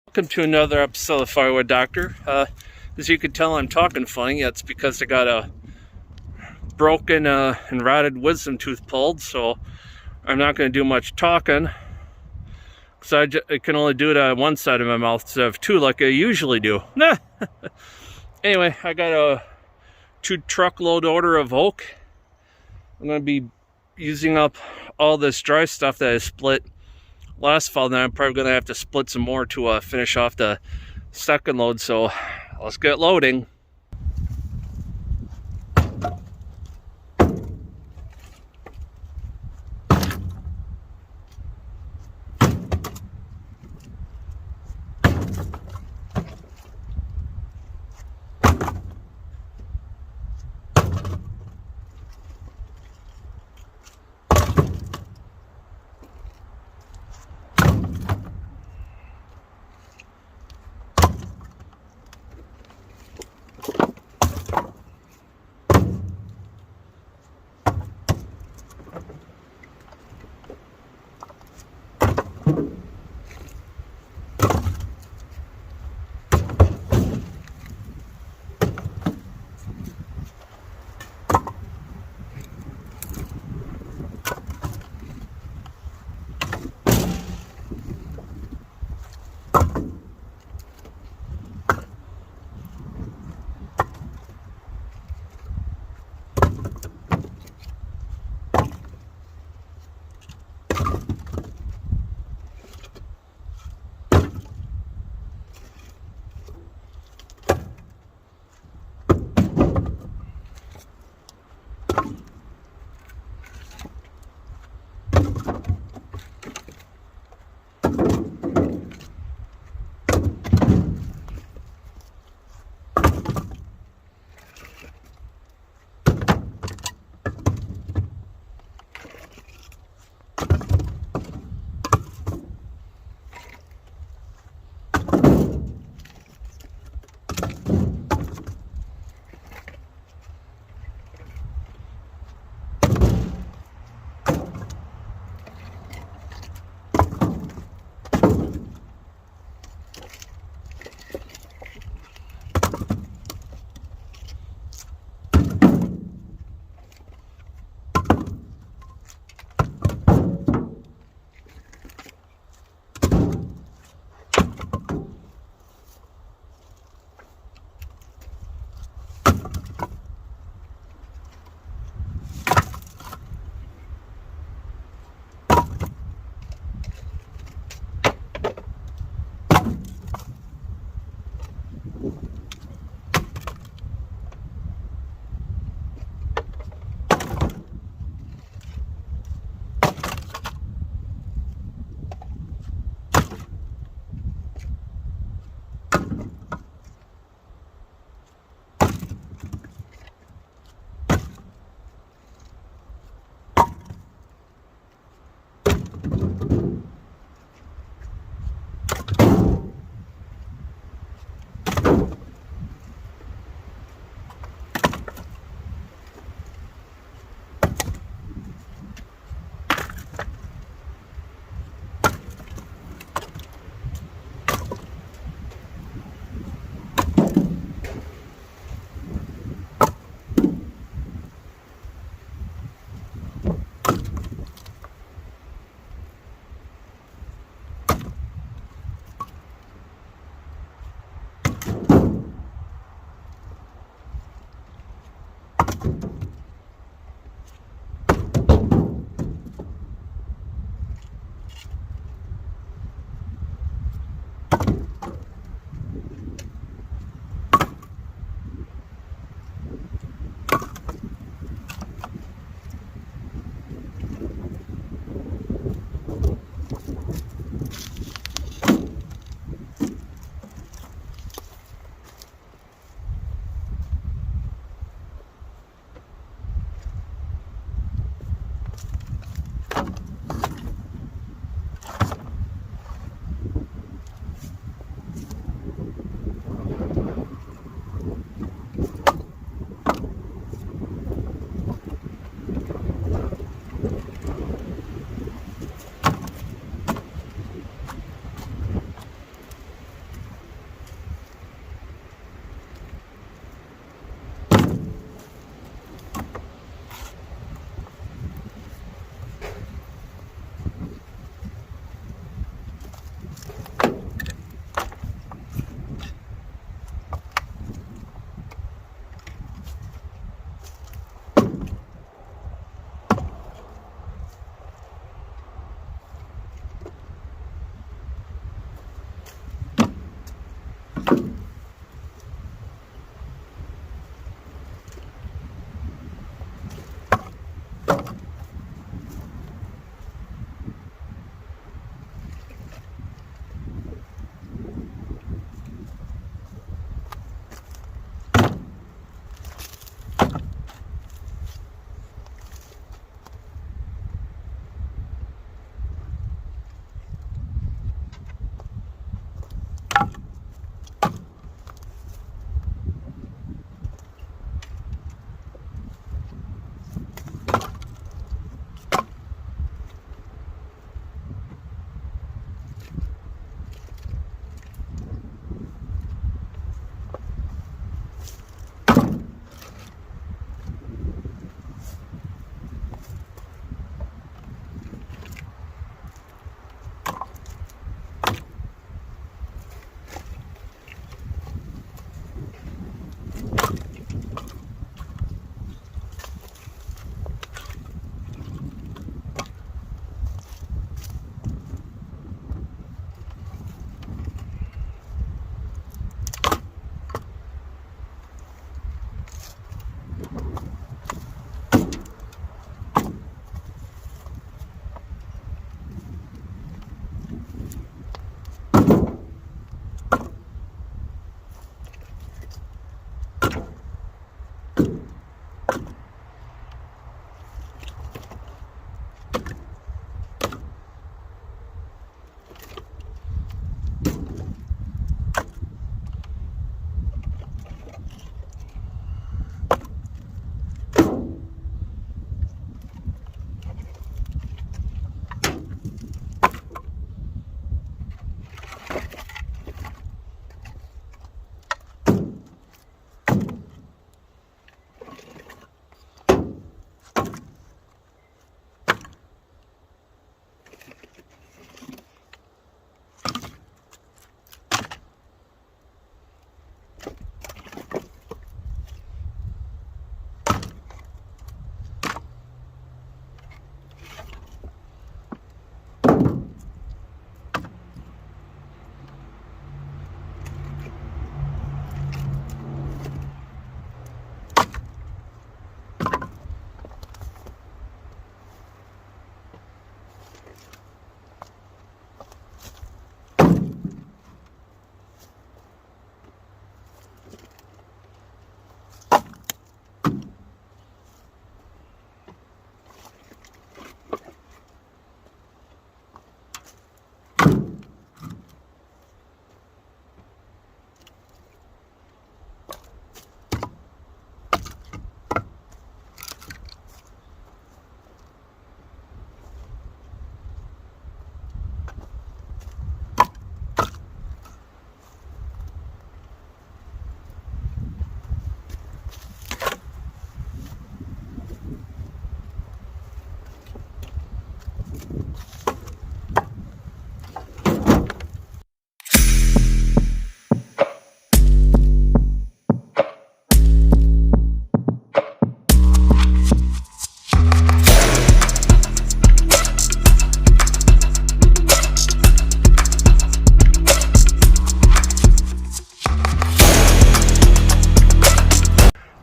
Welcome to another episode of Firewood Doctor. As you can tell, I'm talking funny. That's because I got a broken and rotted wisdom tooth pulled, so I'm not going to do much talking. Because I can only do it on one side of my mouth instead of two like I usually do. Anyway, I got a 2 truckload order of oak. I'm going to be using up all this dry stuff that I split last fall. Then I'm probably going to have to split some more to finish off the second load. So let's get loading.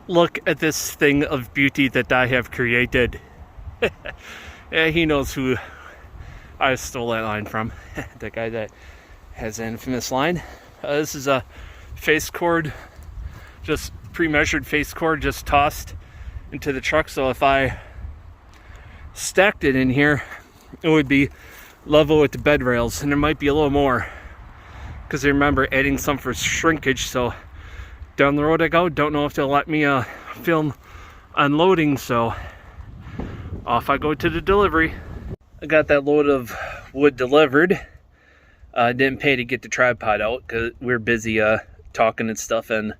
Look at this thing of beauty that I have created. Yeah, he knows who I stole that line from. The guy that has an infamous line. This is a face cord, just pre-measured face cord, just tossed into the truck. So if I stacked it in here, it would be level with the bed rails, and there might be a little more because I remember adding some for shrinkage. So down the road I go, don't know if they'll let me film unloading, so off I go to the delivery. I got that load of wood delivered. Didn't pay to get the tripod out because we're busy talking and stuff, and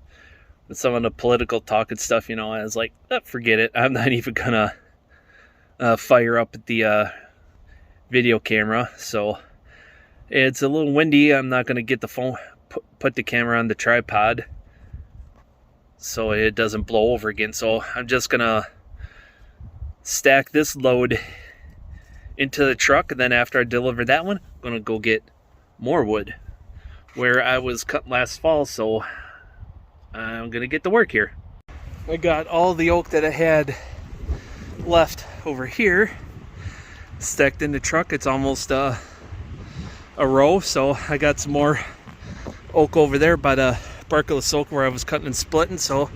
with some of the political talk and stuff, you know, I was like, forget it. I'm not even gonna fire up the video camera. So it's a little windy. I'm not gonna get the phone, put the camera on the tripod so it doesn't blow over again. So I'm just gonna stack this load into the truck, and then after I deliver that one, I'm gonna go get more wood where I was cut last fall. So I'm gonna get to work here. I got all the oak that I had left over here stacked in the truck. It's almost a row, so I got some more oak over there by the barkless oak where I was cutting and splitting. So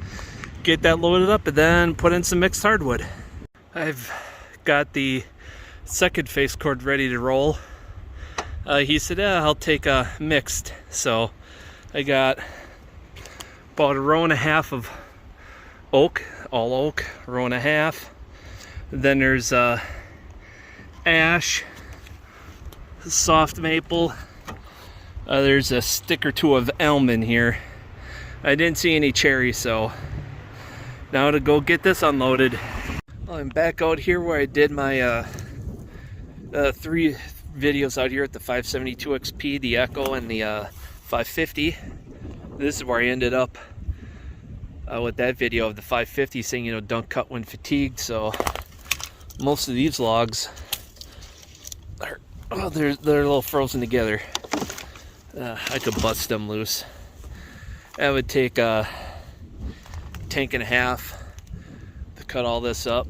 get that loaded up and then put in some mixed hardwood. I've got the second face cord ready to roll. He said, yeah, I'll take a mixed. So I got about a row and a half of oak, all oak, row and a half. Then there's ash, soft maple. There's a stick or two of elm in here. I didn't see any cherry, so now to go get this unloaded. I'm back out here where I did my 3 videos out here at the 572 XP, the Echo, and the 550. This is where I ended up with that video of the 550 saying, you know, don't cut when fatigued. So most of these logs are, oh, they're a little frozen together. I could bust them loose. That would take a tank and a half to cut all this up.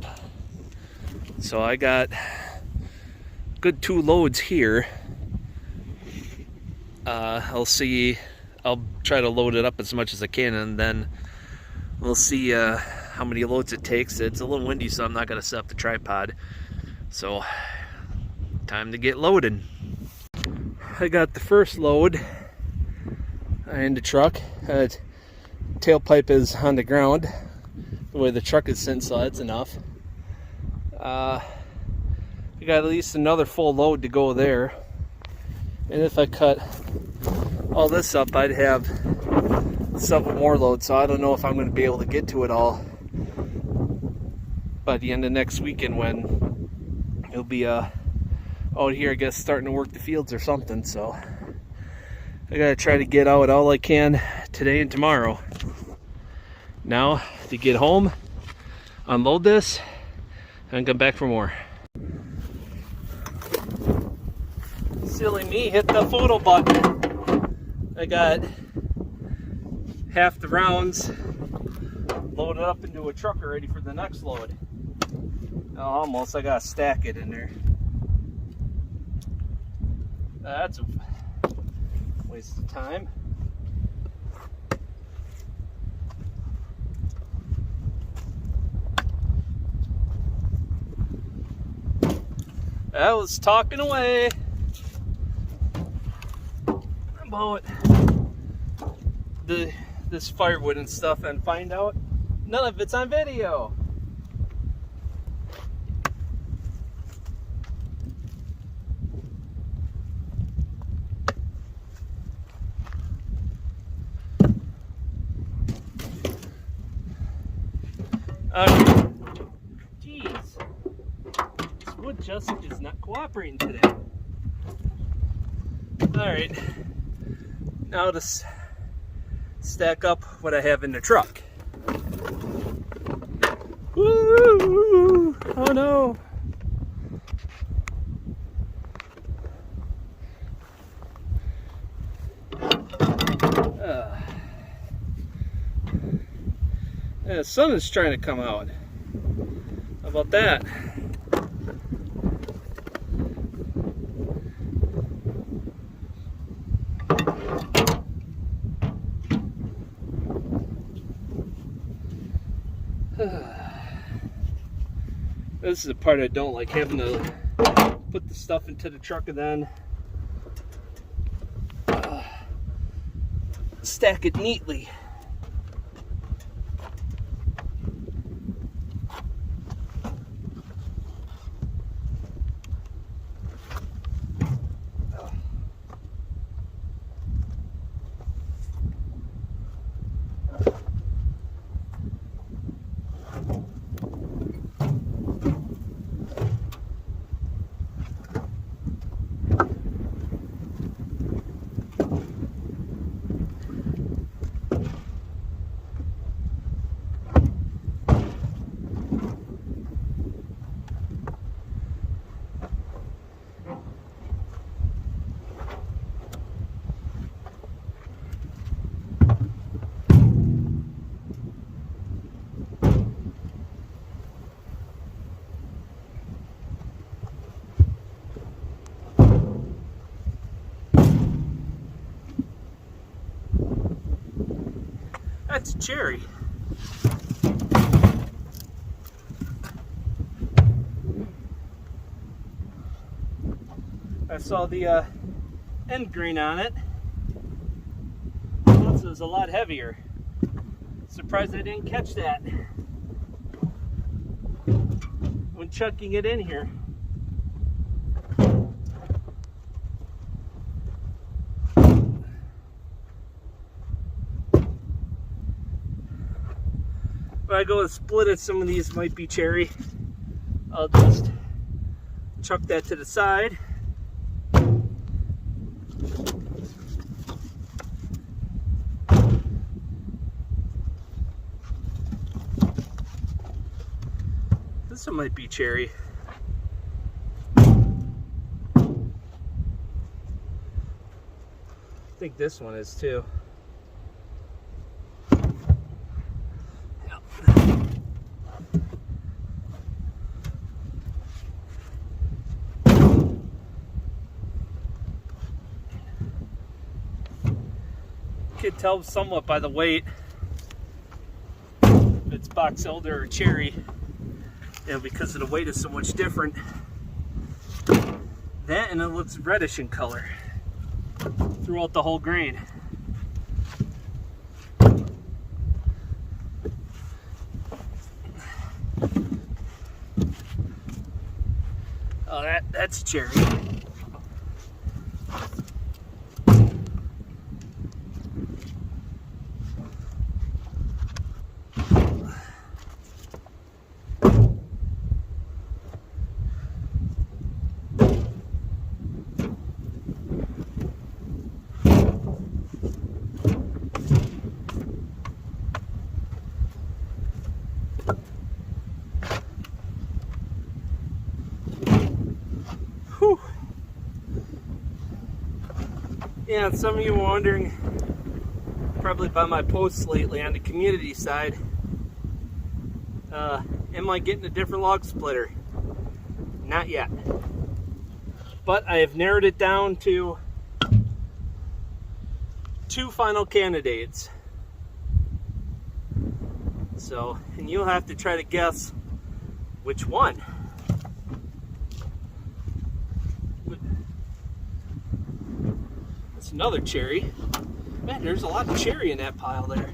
So I got good 2 loads here. I'll try to load it up as much as I can, and then we'll see how many loads it takes. It's a little windy, so I'm not gonna set up the tripod. So time to get loaded. I got the first load in the truck. Tailpipe is on the ground the way the truck is sitting, so that's enough. I got at least another full load to go there, and if I cut all this up, I'd have several more loads. So I don't know if I'm going to be able to get to it all by the end of next weekend, when it'll be out here, I guess, starting to work the fields or something. So I gotta try to get out all I can today and tomorrow. Now to get home, unload this, and come back for more. Silly me, hit the photo button. I got half the rounds loaded up into a truck already for the next load. Almost, I gotta stack it in there. That's a waste of time. I was talking away about this firewood and stuff, and find out none of it's on video. Jeez, this wood just is not cooperating today. Alright, now to stack up what I have in the truck. Woo! Oh no! And the sun is trying to come out. How about that? This is the part I don't like, having to put the stuff into the truck and then stack it neatly. That's cherry. I saw the end grain on it. This was a lot heavier. Surprised I didn't catch that when chucking it in here. If I go and split it, some of these might be cherry. I'll just chuck that to the side. This one might be cherry. I think this one is too. You can tell somewhat by the weight if it's box elder or cherry, because the weight is so much different. That, and it looks reddish in color throughout the whole grain. Oh, that's cherry. Whew. Yeah, and some of you were wondering, probably by my posts lately on the community side, am I getting a different log splitter? Not yet. But I have narrowed it down to 2 final candidates. So, and you'll have to try to guess which one. That's another cherry. Man, there's a lot of cherry in that pile there.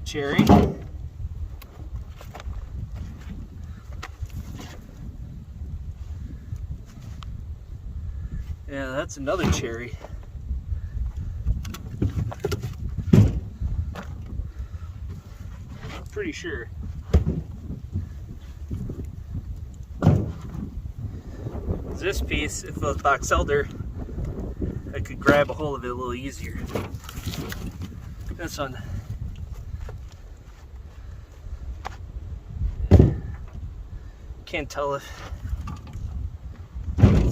Cherry. Yeah, that's another cherry. Pretty sure. This piece, if it was box elder, I could grab a hold of it a little easier. This one. Can't tell if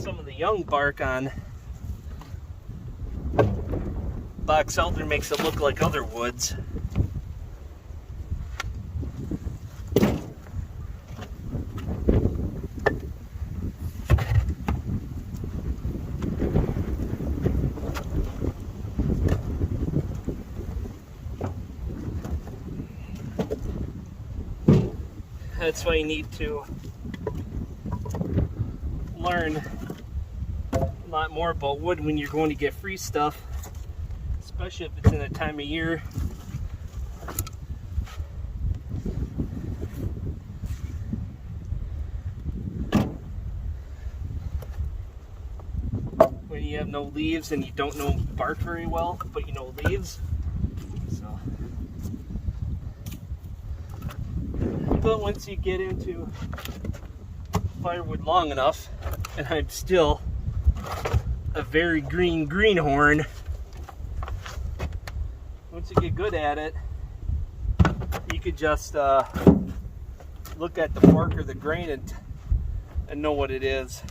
some of the young bark on box elder makes it look like other woods. That's why you need to learn a lot more about wood when you're going to get free stuff, especially if it's in a time of year when you have no leaves and you don't know bark very well, but you know leaves. So, but once you get into firewood long enough, and I'm still a very green greenhorn, once you get good at it, you could just look at the bark or the grain and know what it is.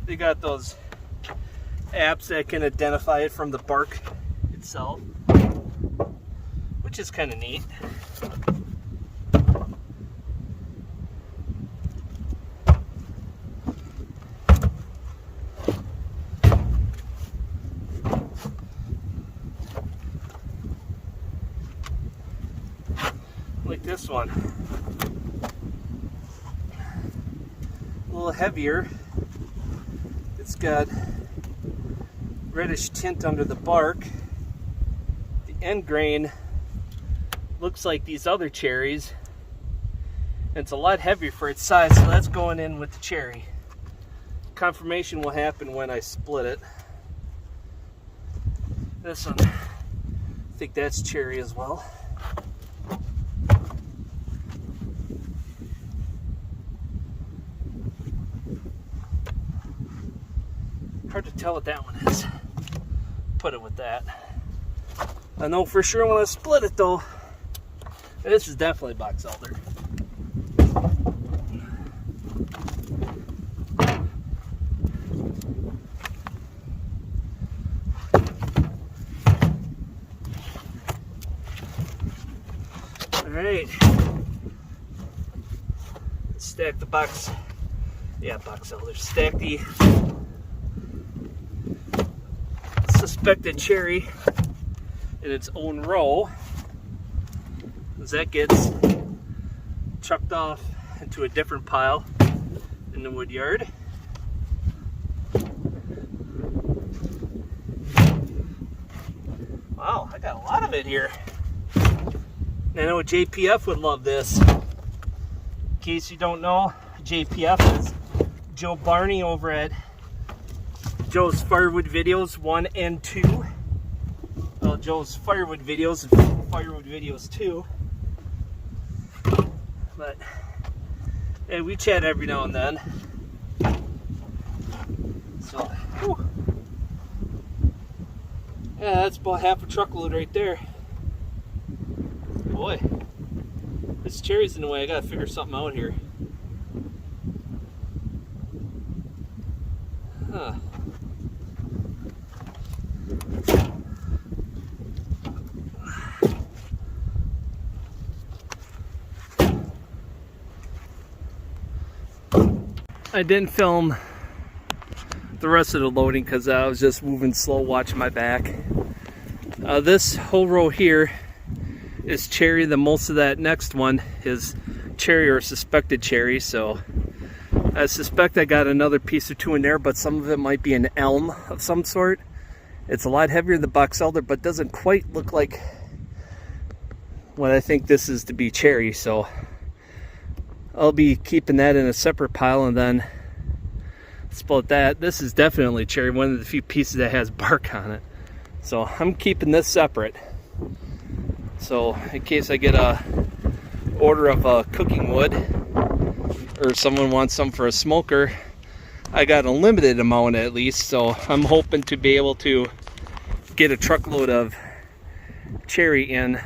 They got those apps that can identify it from the bark itself, which is kind of neat. Like this one, a little heavier. It's got reddish tint under the bark. The end grain looks like these other cherries, and it's a lot heavier for its size, so that's going in with the cherry. Confirmation will happen when I split it. This one, I think that's cherry as well. Hard to tell what that one is. Put it with that. I know for sure when I split it though, this is definitely box elder. All right. Let's stack the box. Yeah, box elder. Stack the suspected cherry in its own row, as that gets chucked off into a different pile in the wood yard. Wow, I got a lot of it here. I know JPF would love this. In case you don't know, JPF is Joe Barney over at Joe's Firewood Videos 1 and 2. Well, Joe's Firewood Videos and Firewood Videos 2. But hey, we chat every now and then. So, whew. Yeah, that's about half a truckload right there. Boy, this cherry's in the way. I gotta figure something out here. Huh. I didn't film the rest of the loading because I was just moving slow, watching my back. This whole row here is cherry. The most of that next one is cherry or suspected cherry. So I suspect I got another piece or two in there, but some of it might be an elm of some sort. It's a lot heavier than box elder, but doesn't quite look like what I think this is to be cherry. So I'll be keeping that in a separate pile and then split that. This is definitely cherry, one of the few pieces that has bark on it. So I'm keeping this separate. So in case I get a order of cooking wood or someone wants some for a smoker, I got a limited amount at least. So I'm hoping to be able to get a truckload of cherry in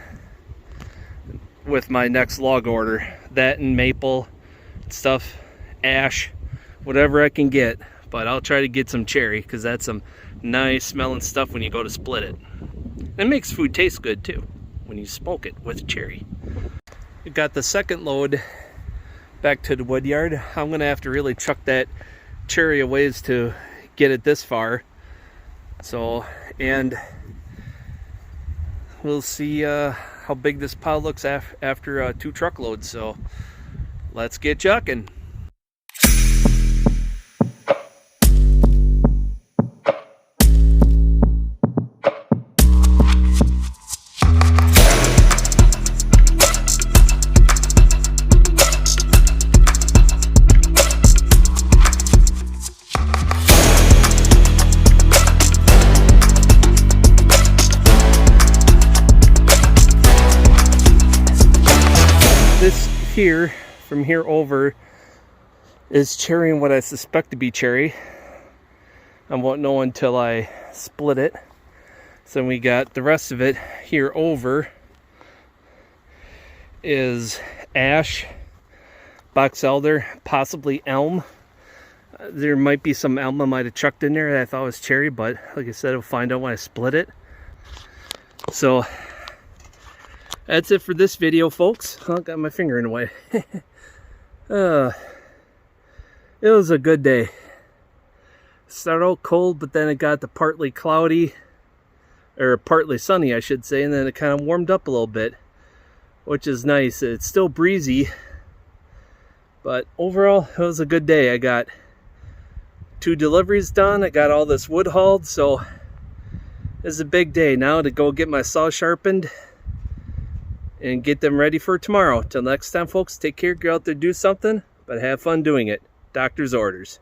with my next log order. That and maple stuff, ash, whatever I can get. But I'll try to get some cherry because that's some nice smelling stuff when you go to split it. It makes food taste good too when you smoke it with cherry. We got the second load back to the wood yard. I'm gonna have to really chuck that cherry a ways to get it this far. So, and we'll see how big this pile looks after 2 truckloads. So let's get chucking. This here, from here over, is cherry and what I suspect to be cherry. I won't know until I split it. So we got the rest of it here over is ash, box elder, possibly elm. There might be some elm I might have chucked in there that I thought was cherry, but like I said, I'll find out when I split it. So that's it for this video, folks. Oh, got my finger in the way. It was a good day. Started out cold, but then it got to partly cloudy, or partly sunny, I should say, and then it kind of warmed up a little bit, which is nice. It's still breezy, but overall, it was a good day. I got 2 deliveries done. I got all this wood hauled, so it's a big day now to go get my saw sharpened and get them ready for tomorrow. Till next time, folks, take care, go out there, do something, but have fun doing it. Doctor's orders.